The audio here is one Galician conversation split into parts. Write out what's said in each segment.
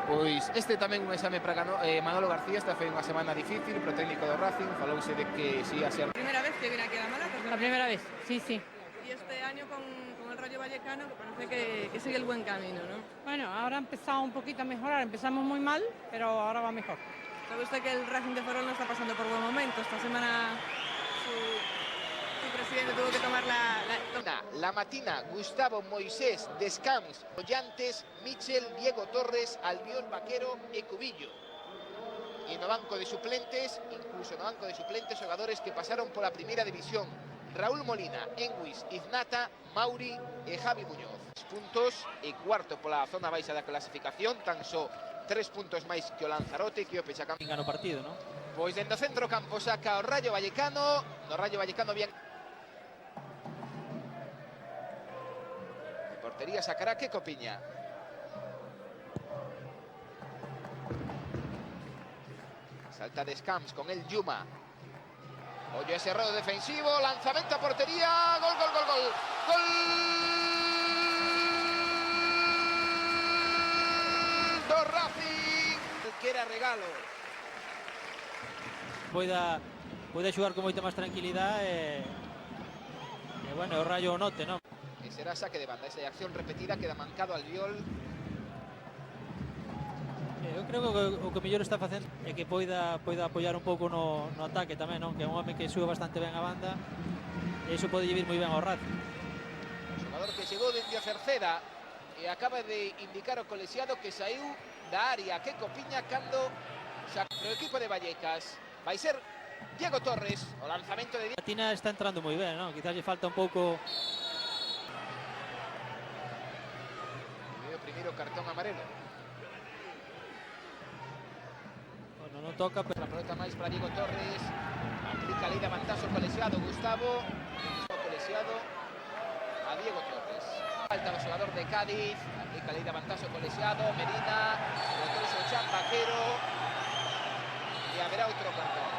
Pois este tamén un exame para Manolo García. Esta foi unha semana difícil pro técnico do Racing. Falouse de que si a ser... Primera vez que viene aquí a la Malata. La primera vez, sí, sí. Y este año con el Rayo Vallecano, que parece que sigue el buen camino, ¿no? Bueno, ahora ha empezado un poquito a mejorar. Empezamos muy mal, pero ahora va mejor. ¿Sabe usted que el Racing de Ferrol no está pasando por buen momento? Esta semana su presidente tuvo que tomar La Matina, Gustavo, Moisés, Descams, Ollantes, Michel, Diego Torres, Albiol, Vaquero e Cubillo. E no banco de suplentes, incluso no banco de suplentes, xogadores que pasaron pola primeira división: Raúl Molina, Enguis, Iznata, Mauri e Javi Muñoz. Puntos e cuarto pola zona baixa da clasificación, tan só 3 puntos máis que o Lanzarote, que o Pechacán. Gano partido, ¿no? Pois dentro do centro campo saca o Rayo Vallecano. No Rayo Vallecano bien. De portería sacará Queco Piña. Salta Descams con el Yuma. Oye ese error defensivo, lanzamento a portería, gol, gol, gol, gol. ¡Gol! Do Racing, que era regalo. Poida xogar con moita máis tranquilidade e bueno, o Rayo o note, non? E será saque de banda, esa acción repetida, queda mancado Albiol. Eu creo que o que mellor está facendo é que poida apoiar un pouco no ataque tamén, non? Que é un home que sube bastante ben a banda e iso pode vir moi ben ao Racing. O xogador que chegou dende a Cerceda e acaba de indicar o colexiado que saiu da área Queco Piña cando xa pro equipo de Vallecas. Vai ser Diego Torres, o lanzamento de... Matina está entrando moi ben, non? Quizás lle falta un pouco... O primeiro cartón amarelo. Bueno, non toca, pero... La pelota máis para Diego Torres. Aplica lei de avantazo colexiado Gustavo. O colexiado a Diego Torres. Falta o xogador de Cádiz. Aplica lei de avantazo colexiado. Medina. Botones o Chan Vaquero. E haberá outro cartón.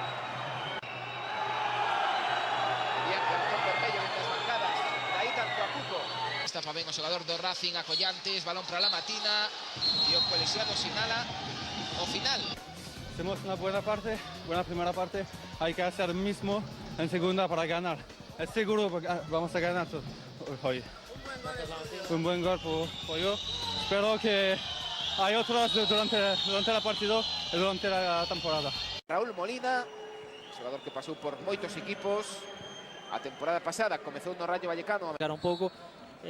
Bien, cartón vermello entre as bancadas. Daí tanto a Cuco. Estafa ben o xogador do Racing a Collantes. Balón para la Matina. E o colexiado sinala o final. Hacemos una buena primera parte, hay que hacer lo mismo en segunda para ganar. Es seguro que vamos a ganar hoy. Un buen gol por yo. Espero que hay otros durante el partido y durante la temporada. Raúl Molina, xogador que pasou por moitos equipos. A temporada pasada comezou no Rayo Vallecano. Un pouco,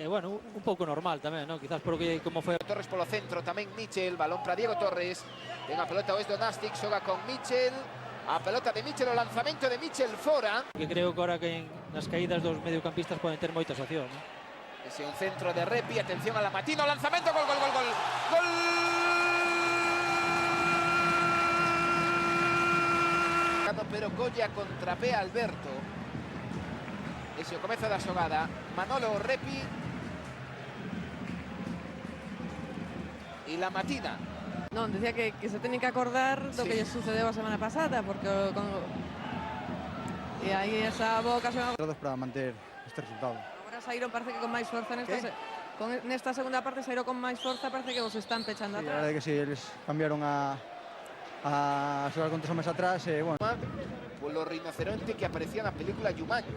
bueno, un pouco normal tamén, non? Quizás porque como foi... Torres polo centro, tamén Michel, balón para Diego Torres. Ten a pelota o Esdonastic, xoga con Michel. A pelota de Michel, o lanzamento de Michel fora. Que creo que ahora que nas caídas dos mediocampistas poden ter moitas opcións, non? Ese un centro de Repi, atención a la Matina, o lanzamento, gol, gol, gol, gol. Gol! Pero Goya contrapea Alberto. Ese o comezo da xogada. Manolo Repi. E la Matina. No, decía que se tienen que acordar do que lle sucedeu a semana pasada, porque e aí esa boa ocasión Para manter este resultado. agora saíron, parece que con máis forza nesta segunda parte, saíron con máis forza, parece que vos están pechando Sí, la atrás. verdad que sí, eles cambiaron a xogar con 3 homes atrás e, bueno. Polo rinoceronte que aparecía na película Jumanji.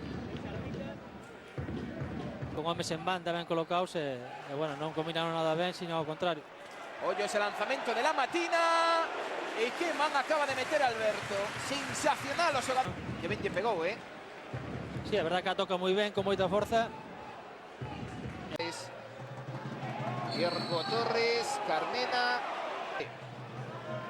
Con homes en banda ben colocados e bueno, non combinaron nada ben, sino ao contrario. Oye ese lanzamento de la Matina. E que man acaba de meter Alberto. Sensacional o xogador. Que ben lle pegou, Sí, a verdad que a toca moi ben, con moita forza. Diego Torres, Carmena.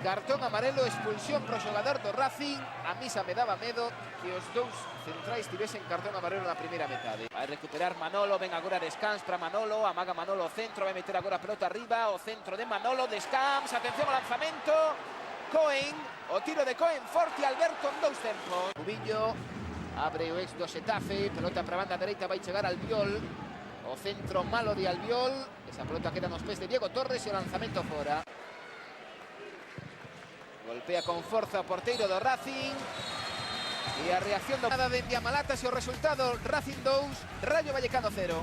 Cartón amarelo, expulsión pro xogador do Racing. A misa me daba medo que os dous centrais tivesen cartón amarelo na primeira metade. Vai recuperar Manolo, ven agora Descams para Manolo, amaga Manolo ao centro, vai meter agora a pelota arriba, o centro de Manolo, Descams, atención ao lanzamento. Cohen, o tiro de Cohen forte, Alberto en dous tempos. Cubillo, abre o ex do Xetafe, pelota para a banda dereita, vai chegar Albiol. O centro malo de Albiol, esa pelota queda nos pés de Diego Torres e o lanzamento fora. Golpea con forza o porteiro do Racing. E a reacción do nada de Malata, se o resultado Racing 2, Rayo Vallecano 0.